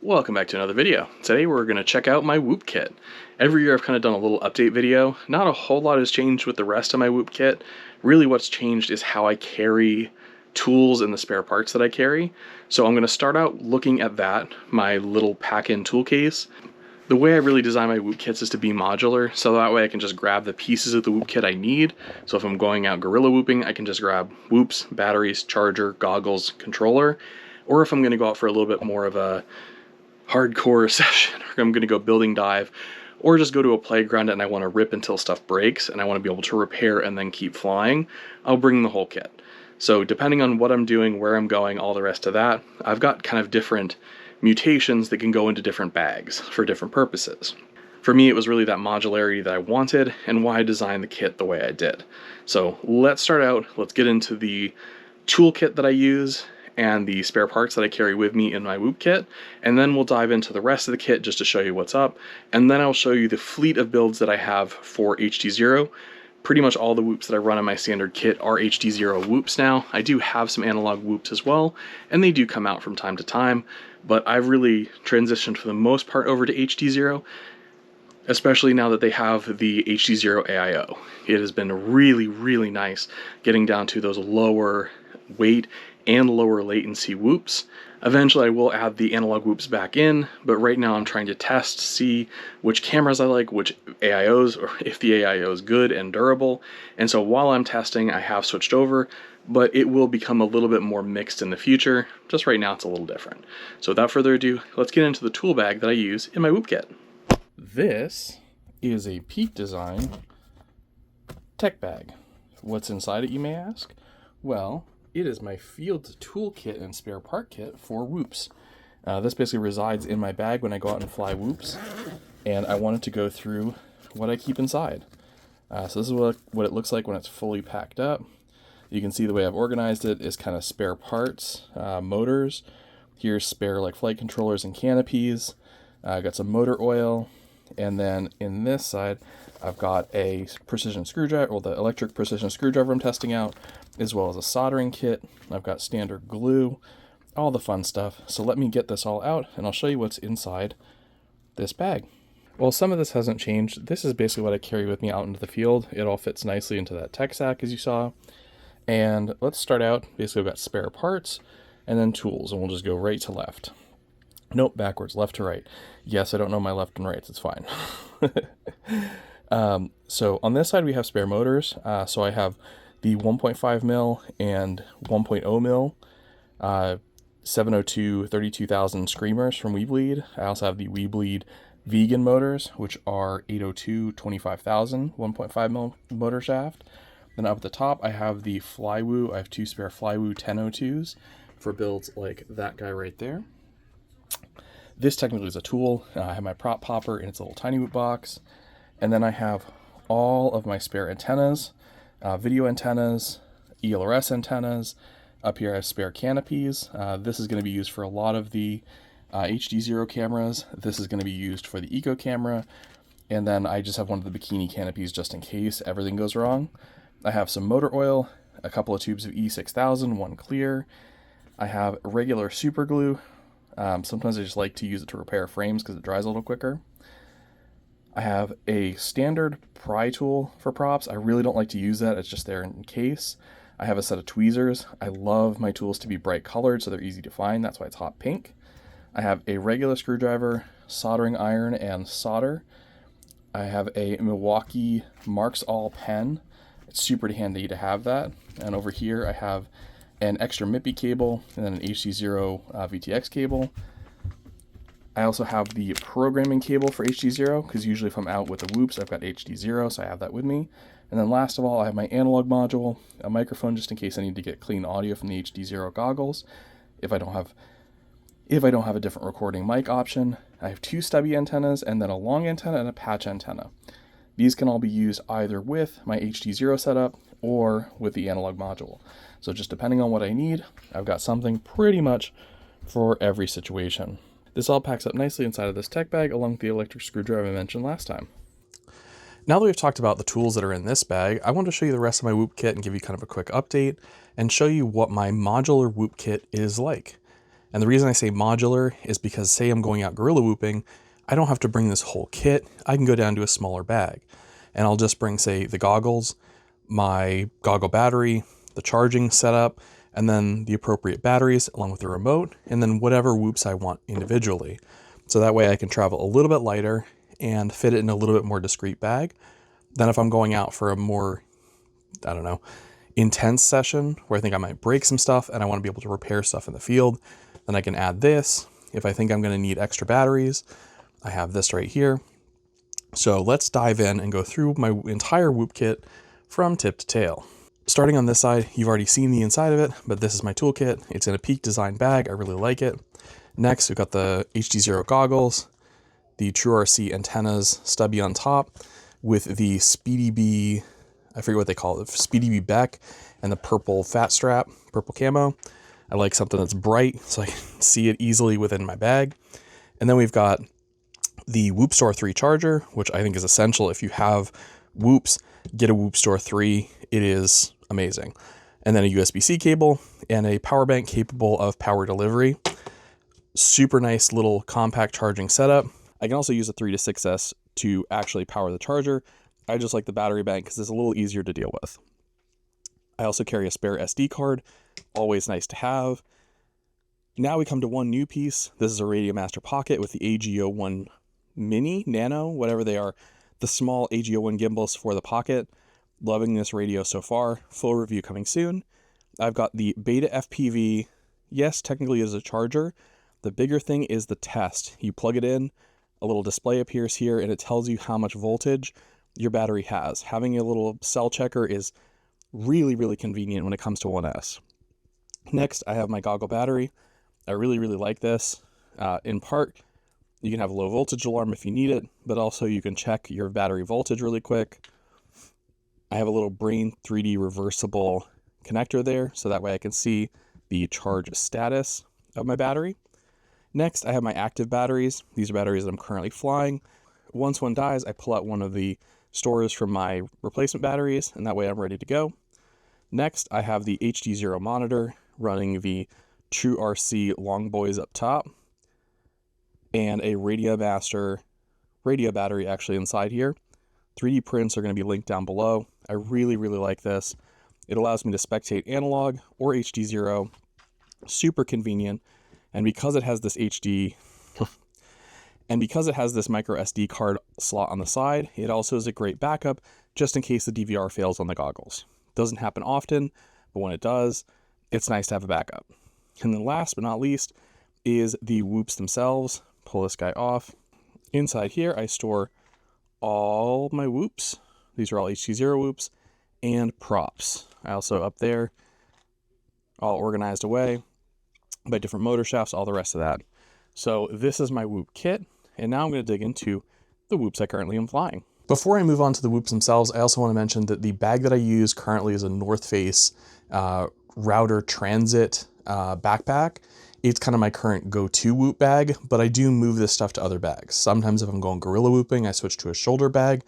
Welcome back to another video. Today we're going to check out my Whoop kit. Every year I've kind of done a little update video. Not a whole lot has changed with the rest of my Whoop kit. Really what's changed is how I carry tools and the spare parts that I carry. So I'm going to start out looking at that, my little pack-in tool case. The way I really design my Whoop kits is to be modular, so that way I can just grab the pieces of the Whoop kit I need. So if I'm going out gorilla whooping, I can just grab whoops, batteries, charger, goggles, controller. Or if I'm going to go out for a little bit more of a hardcore session, or I'm going to go building dive, or just go to a playground and I want to rip until stuff breaks and I want to be able to repair and then keep flying, I'll bring the whole kit. So depending on what I'm doing, where I'm going, all the rest of that, I've got kind of different mutations that can go into different bags for different purposes. For me, it was really that modularity that I wanted and why I designed the kit the way I did. So let's start out, let's get into the toolkit that I use and the spare parts that I carry with me in my Whoop kit, and then we'll dive into the rest of the kit just to show you what's up, and then I'll show you the fleet of builds that I have for HDZero. Pretty much all the whoops that I run in my standard kit are HDZero whoops now. I do have some analog whoops as well, and they do come out from time to time, but I've really transitioned for the most part over to HDZero, especially now that they have the HDZero AIO. It has been really, really nice getting down to those lower weight and lower latency whoops. Eventually I will add the analog whoops back in, but right now I'm trying to test, see which cameras I like, which AIOs, or if the AIO is good and durable. And so while I'm testing, I have switched over, but it will become a little bit more mixed in the future. Just right now it's a little different. So without further ado, let's get into the tool bag that I use in my Whoop kit. This is a Peak Design tech bag. What's inside it, you may ask? Well, it is my field toolkit and spare part kit for whoops. This basically resides in my bag when I go out and fly whoops, and I wanted to go through what I keep inside. So this is what it looks like when it's fully packed up. You can see the way I've organized it is kind of spare parts, motors. Here's spare like flight controllers and canopies. I got some motor oil, and then in this side I've got a precision screwdriver, or the electric precision screwdriver I'm testing out, as well as a soldering kit. I've got standard glue, all the fun stuff. So let me get this all out and I'll show you what's inside this bag. Well, some of this hasn't changed. This is basically what I carry with me out into the field. It all fits nicely into that tech sack as you saw. And let's start out, basically we've got spare parts and then tools, and we'll just go right to left. Nope, backwards, left to right. Yes, I don't know my left and rights, it's fine. So on this side we have spare motors. So I have the 1.5 mil and 1.0 mil 702 32,000 screamers from WeBleed. I also have the WeBleed vegan motors, which are 802 25,000 1.5 mil motor shaft. Then up at the top I have the Flywoo. I have two spare Flywoo 1002s for builds like that guy right there. This technically is a tool. I have my prop popper in its little Tinywhoop box. And then I have all of my spare antennas, video antennas, ELRS antennas. Up here I have spare canopies. This is going to be used for a lot of the HDZero cameras. This is going to be used for the Eco camera. And then I just have one of the bikini canopies just in case everything goes wrong. I have some motor oil, a couple of tubes of E6000, one clear. I have regular super glue. Sometimes I just like to use it to repair frames because it dries a little quicker. I have a standard pry tool for props. I really don't like to use that. It's just there in case. I have a set of tweezers. I love my tools to be bright colored so they're easy to find. That's why it's hot pink. I have a regular screwdriver, soldering iron, and solder. I have a Milwaukee Marks All pen. It's super handy to have that. And over here I have an extra MIPI cable and then an HDZero VTX cable. I also have the programming cable for HDZero, because usually if I'm out with the whoops, I've got HDZero, so I have that with me. And then last of all, I have my analog module, a microphone just in case I need to get clean audio from the HDZero goggles. If I don't have a different recording mic option, I have two stubby antennas and then a long antenna and a patch antenna. These can all be used either with my HDZero setup or with the analog module. So just depending on what I need, I've got something pretty much for every situation. This all packs up nicely inside of this tech bag along with the electric screwdriver I mentioned last time. Now that we've talked about the tools that are in this bag, I want to show you the rest of my Whoop kit and give you kind of a quick update and show you what my modular Whoop kit is like. And the reason I say modular is because, say I'm going out gorilla whooping, I don't have to bring this whole kit. I can go down to a smaller bag, and I'll just bring, say, the goggles, my goggle battery, the charging setup, and then the appropriate batteries along with the remote, and then whatever whoops I want individually. So that way I can travel a little bit lighter and fit it in a little bit more discreet bag than if I'm going out for a more, I don't know, intense session where I think I might break some stuff and I want to be able to repair stuff in the field. Then I can add this. If I think I'm going to need extra batteries, I have this right here. So let's dive in and go through my entire whoop kit from tip to tail. Starting on this side, you've already seen the inside of it, but this is my toolkit. It's in a Peak design bag. I really like it. Next, we've got the HDZero goggles, the TrueRC antennas stubby on top with the Speedy Bee, I forget what they call it, Speedy Bee Beck, and the purple fat strap, purple camo. I like something that's bright so I can see it easily within my bag. And then we've got the Whoop Store 3 charger, which I think is essential. If you have whoops, get a Whoop Store 3. It is amazing. And then a USB-C cable and a power bank capable of power delivery. Super nice little compact charging setup. I can also use a 3 to 6S to actually power the charger. I just like the battery bank because it's a little easier to deal with. I also carry a spare SD card, always nice to have. Now we come to one new piece. This is a Radio Master Pocket with the AGO1 Mini, Nano, whatever they are, the small AGO1 gimbals for the Pocket. Loving this radio so far. Full review coming soon. I've got the BetaFPV. Yes, technically it is a charger. The bigger thing is the test. You plug it in, a little display appears here, and it tells you how much voltage your battery has. Having a little cell checker is really, really convenient when it comes to 1S. Next, I have my goggle battery. I really, really like this. In part, you can have a low voltage alarm if you need it, but also you can check your battery voltage really quick. I have a little Brain 3D reversible connector there, so that way I can see the charge status of my battery. Next, I have my active batteries. These are batteries that I'm currently flying. Once one dies, I pull out one of the stores from my replacement batteries, and that way I'm ready to go. Next, I have the HDZero monitor running the TrueRC Long Boys up top, and a Radio Master radio battery actually inside here. 3D prints are going to be linked down below. I really, really like this. It allows me to spectate analog or HDZero. Super convenient. And because it has this micro SD card slot on the side, it also is a great backup just in case the DVR fails on the goggles. Doesn't happen often, but when it does, it's nice to have a backup. And then last but not least is the whoops themselves. Pull this guy off. Inside here, I store all my whoops. These are all HDZero whoops and props. I also up there, all organized away by different motor shafts, all the rest of that. So this is my whoop kit, and now I'm going to dig into the whoops I currently am flying. Before I move on to the whoops themselves, I also want to mention that the bag that I use currently is a North Face Router Transit backpack. It's kind of my current go-to whoop bag, but I do move this stuff to other bags. Sometimes if I'm going gorilla whooping, I switch to a shoulder bag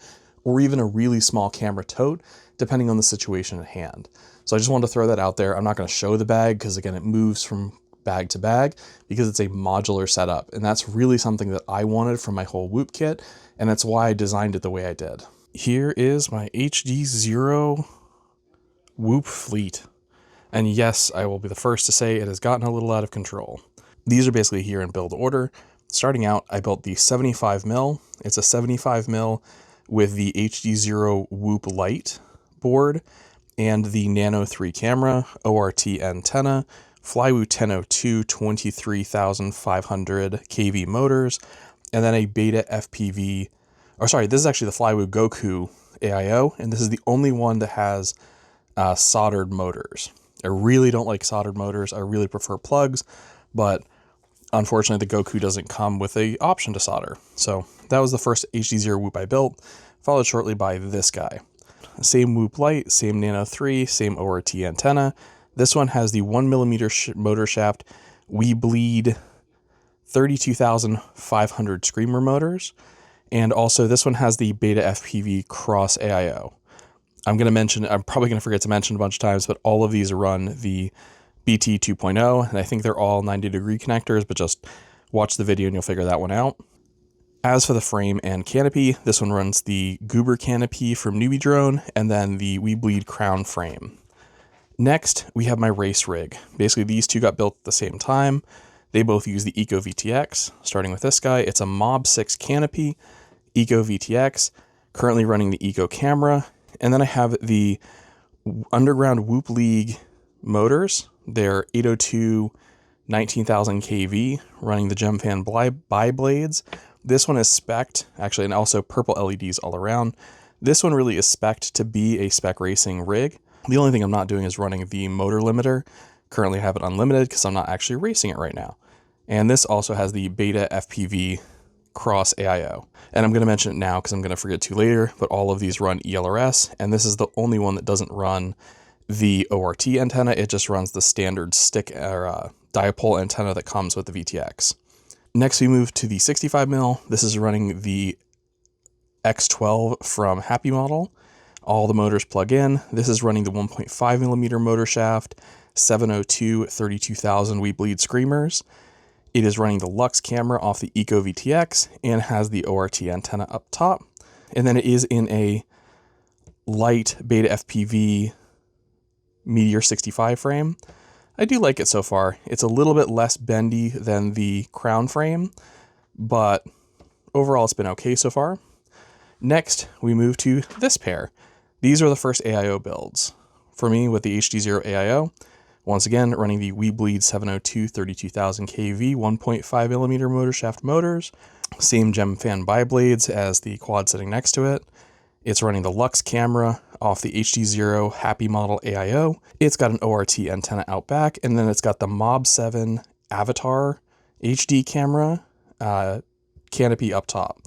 or even a really small camera tote, depending on the situation at hand. So I just wanted to throw that out there. I'm not going to show the bag because, again, it moves from bag to bag because it's a modular setup, and that's really something that I wanted from my whole whoop kit, and that's why I designed it the way I did. Here is my HDZero whoop fleet, and yes, I will be the first to say it has gotten a little out of control. These are basically here in build order. Starting out, I built the 75mm. It's a 75mm with the HDZero Whoop Lite board and the Nano 3 camera, ORT antenna, Flywoo 1002 23,500 kV motors, and then a BetaFPV, or sorry, this is actually the Flywoo Goku AIO, and this is the only one that has soldered motors. I really don't like soldered motors. I really prefer plugs, but unfortunately the Goku doesn't come with an option to solder. So that was the first HDZero whoop I built, followed shortly by this guy. Same whoop light, same Nano 3, same ORT antenna. This one has the 1mm motor shaft WeBleed 32,500 Screamer motors. And also this one has the BetaFPV Cross AIO. I'm probably going to forget to mention a bunch of times, but all of these run the BT 2.0, and I think they're all 90-degree connectors, but just watch the video and you'll figure that one out. As for the frame and canopy, this one runs the Goober canopy from Newbie Drone, and then the WeBleed crown frame. Next, we have my race rig. Basically, these two got built at the same time. They both use the Eco VTX. Starting with this guy, it's a Mob 6 canopy, Eco VTX, currently running the Eco camera. And then I have the underground WeBleed motors. They're 802 19,000 kV, running the Gemfan bi-blades. This one is spec'd, actually, and also purple LEDs all around. This one really is spec'd to be a spec racing rig. The only thing I'm not doing is running the motor limiter. Currently I have it unlimited because I'm not actually racing it right now. And this also has the BetaFPV Cross AIO. And I'm going to mention it now because I'm going to forget to later, but all of these run ELRS, and this is the only one that doesn't run the ORT antenna. It just runs the standard stick or dipole antenna that comes with the VTX. Next, we move to the 65mm. This is running the X12 from HappyModel. All the motors plug in. This is running the 1.5mm motor shaft, 702 32,000 WeBleed screamers. It is running the Lux camera off the Eco VTX and has the ORT antenna up top. And then it is in a light BetaFPV Meteor 65 frame. I do like it so far. It's a little bit less bendy than the crown frame, but overall it's been okay so far. Next, we move to this pair. These are the first AIO builds. For me, with the HDZero AIO, once again, running the WeBleed 702 32,000 kV 1.5mm motor shaft motors. Same Gemfan bi-blades as the quad sitting next to it. It's running the Lux camera off the HDZero HappyModel AIO. It's got an ORT antenna out back, and then it's got the Mob 7 Avatar HD camera canopy up top.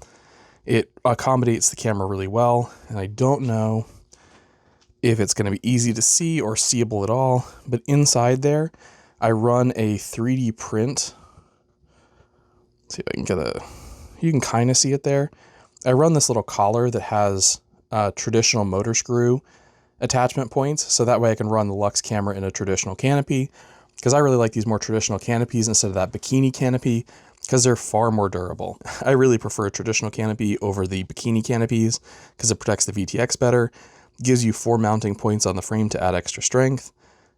It accommodates the camera really well, and I don't know if it's going to be easy to see or seeable at all, but inside there, I run a 3D print. Let's see if I can get you can kind of see it there. I run this little collar that has traditional motor screw attachment points, so that way I can run the Lux camera in a traditional canopy, because I really like these more traditional canopies instead of that bikini canopy, because they're far more durable. I really prefer a traditional canopy over the bikini canopies because it protects the VTX better, gives you 4 mounting points on the frame to add extra strength,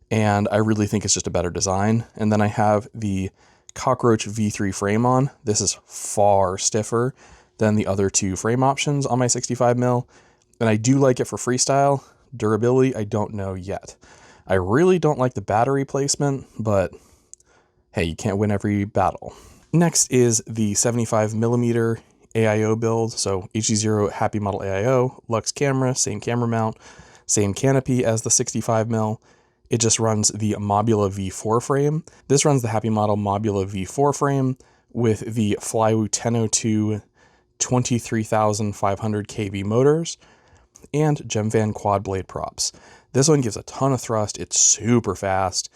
and I really think it's just a better design. And then I have the Cockroach V3 frame on. This is far stiffer than the other two frame options on my 65mm, and I do like it for freestyle. Durability, I don't know yet. I really don't like the battery placement, but hey, you can't win every battle. Next is the 75mm AIO build. So HDZero HappyModel AIO, Lux camera, same camera mount, same canopy as the 65mm. It just runs the Modular V4 frame. This runs the HappyModel Modular V4 frame with the Flywoo 1002 23,500 kV motors and Gemfan quad blade props. This one gives a ton of thrust. It's super fast,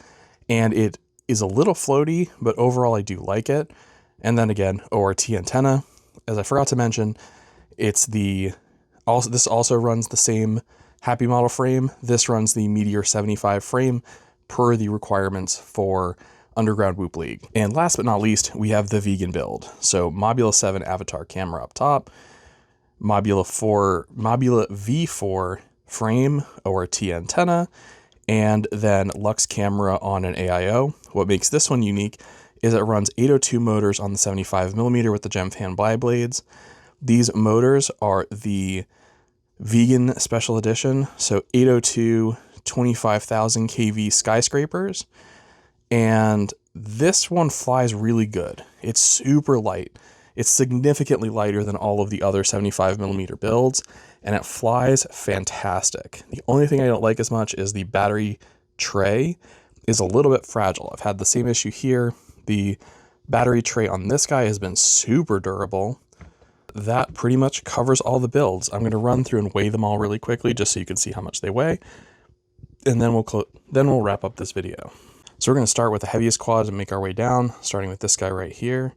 and it is a little floaty, but overall I do like it. And then again, ORT antenna. As I forgot to mention, this also runs the same HappyModel frame. This runs the Meteor 75 frame per the requirements for underground WeBleed. And last but not least, we have the vegan build. So Mobula 7 Avatar camera up top, Mobula V4 frame, ORT antenna, and then Lux camera on an AIO. What makes this one unique is it runs 802 motors on the 75mm with the Gemfan bi-blades. These motors are the vegan special edition, so 802 25,000 kV skyscrapers, and this one flies really good. It's super light. It's significantly lighter than all of the other 75mm builds, and it flies fantastic. The only thing I don't like as much is the battery tray is a little bit fragile. I've had the same issue here. The battery tray on this guy has been super durable. That pretty much covers all the builds. I'm going to run through and weigh them all really quickly just so you can see how much they weigh, and then we'll wrap up this video. So we're going to start with the heaviest quad and make our way down, starting with this guy right here.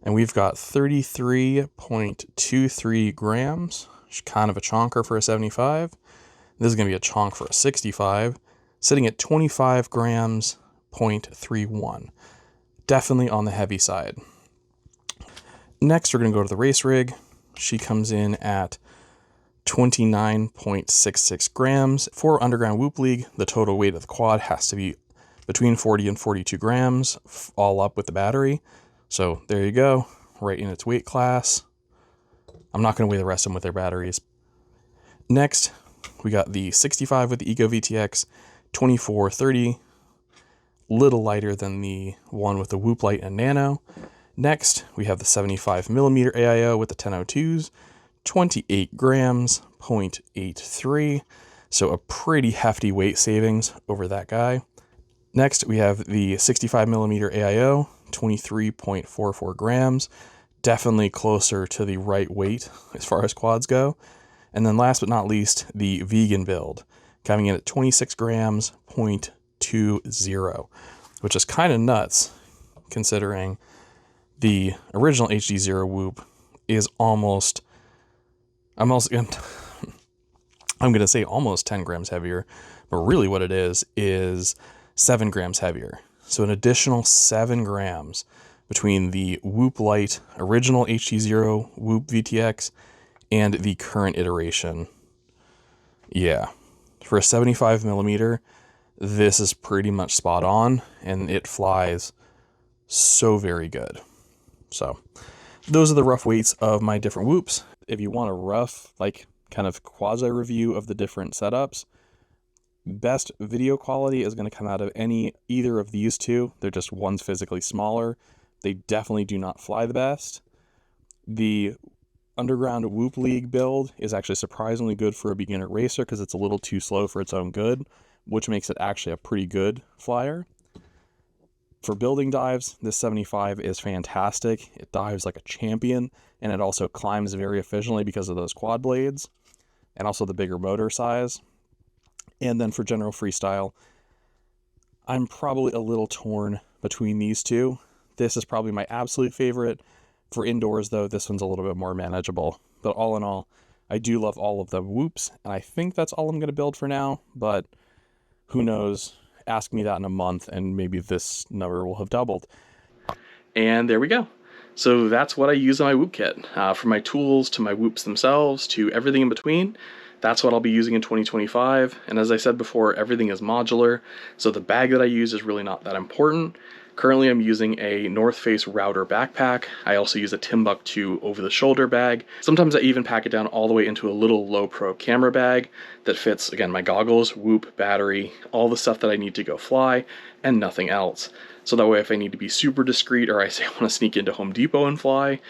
And we've got 33.23 grams, which is kind of a chonker for a 75. This is going to be a chonk for a 65, sitting at 25 grams 0.31. Definitely on the heavy side. Next, we're going to go to the race rig. She comes in at 29.66 grams. For underground whoop league, the total weight of the quad has to be between 40 and 42 grams, all up with the battery. So there you go, right in its weight class. I'm not going to weigh the rest of them with their batteries. Next, we got the 65 with the Eco VTX, 2430, little lighter than the one with the whooplite and Nano. Next, we have the 75mm AIO with the 1002s, 28 grams, 0.83, so a pretty hefty weight savings over that guy. Next, we have the 65mm AIO, 23.44 grams, definitely closer to the right weight as far as quads go. And then last but not least, the vegan build, coming in at 26 grams, 0.20, which is kind of nuts considering the original HDZero Whoop is almost, I'm going to say almost 10 grams heavier, but really what it is 7 grams heavier. So an additional 7 grams between the whooplite original HDZero Whoop VTX and the current iteration. Yeah, for a 75mm, this is pretty much spot on, and it flies so very good. So those are the rough weights of my different whoops. If you want a rough, like, kind of quasi review of the different setups, best video quality is going to come out of either of these two. They're just, one's physically smaller. They definitely do not fly the best. The underground whoop league build is actually surprisingly good for a beginner racer because it's a little too slow for its own good, which makes it actually a pretty good flyer. For building dives, this 75 is fantastic. It dives like a champion, and it also climbs very efficiently because of those quad blades and also the bigger motor size. And then for general freestyle, I'm probably a little torn between these two. This is probably my absolute favorite. For indoors, though, this one's a little bit more manageable. But all in all, I do love all of the whoops, and I think that's all I'm going to build for now, but who knows? Ask me that in a month, and maybe this number will have doubled. And there we go. So that's what I use in my whoop kit. From my tools to my whoops themselves to everything in between. That's what I'll be using in 2025. And as I said before, everything is modular, so the bag that I use is really not that important. Currently, I'm using a North Face router backpack. I also use a Timbuktu over-the-shoulder bag. Sometimes I even pack it down all the way into a little low-pro camera bag that fits, again, my goggles, whoop, battery, all the stuff that I need to go fly, and nothing else. So that way, if I need to be super discreet or I say I want to sneak into Home Depot and fly,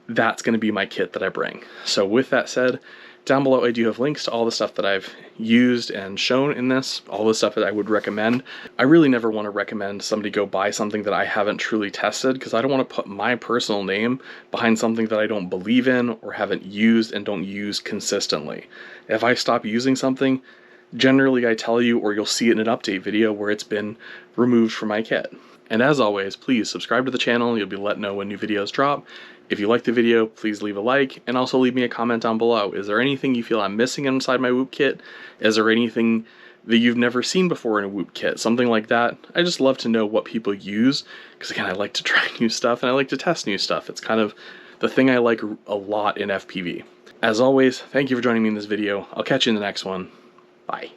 that's going to be my kit that I bring. So with that said, down below I do have links to all the stuff that I've used and shown in this, all the stuff that I would recommend. I really never want to recommend somebody go buy something that I haven't truly tested, because I don't want to put my personal name behind something that I don't believe in or haven't used and don't use consistently. If I stop using something, generally I tell you, or you'll see it in an update video where it's been removed from my kit. And as always, please subscribe to the channel. You'll be let know when new videos drop. If you like the video, please leave a like, and also leave me a comment down below. Is there anything you feel I'm missing inside my whoop kit? Is there anything that you've never seen before in a whoop kit? Something like that. I just love to know what people use, because again, I like to try new stuff and I like to test new stuff. It's kind of the thing I like a lot in FPV. As always, thank you for joining me in this video. I'll catch you in the next one. Bye.